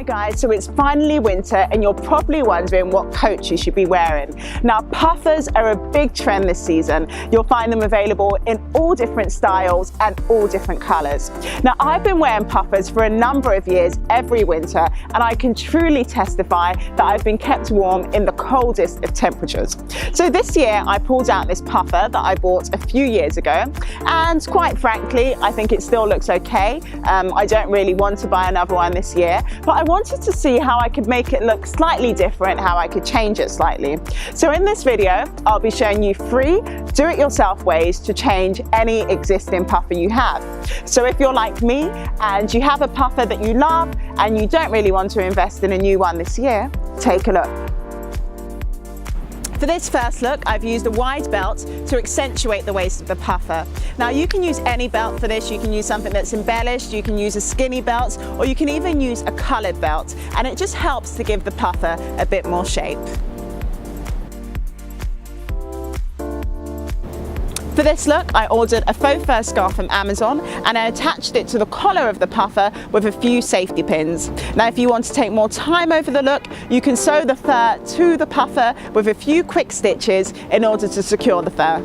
guys, so it's finally winter and you're probably wondering what coat you should be wearing. Now puffers are a big trend this season. You'll find them available in all different styles and all different colours. Now I've been wearing puffers for a number of years every winter and I can truly testify that I've been kept warm in the coldest of temperatures. So this year I pulled out this puffer that I bought a few years ago and quite frankly I think it still looks okay. I don't really want to buy another one this year, but I wanted to see how I could make it look slightly different, how I could change it slightly. So in this video, I'll be showing you 3 do-it-yourself ways to change any existing puffer you have. So if you're like me and you have a puffer that you love and you don't really want to invest in a new one this year, take a look. For this first look, I've used a wide belt to accentuate the waist of the puffer. Now you can use any belt for this, you can use something that's embellished, you can use a skinny belt, or you can even use a coloured belt, and it just helps to give the puffer a bit more shape. For this look, I ordered a faux fur scarf from Amazon and I attached it to the collar of the puffer with a few safety pins. Now if you want to take more time over the look, you can sew the fur to the puffer with a few quick stitches in order to secure the fur.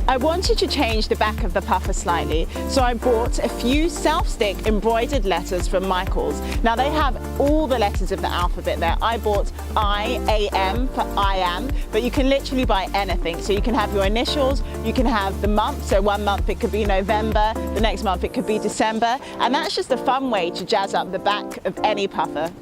I wanted to change the back of the puffer slightly, so I bought a few self-stick embroidered letters from Michaels. Now they have all the letters of the alphabet there. I bought I-A-M for I am, but you can literally buy anything. So you can have your initials, you can have the month, so one month it could be November, the next month it could be December, and that's just a fun way to jazz up the back of any puffer.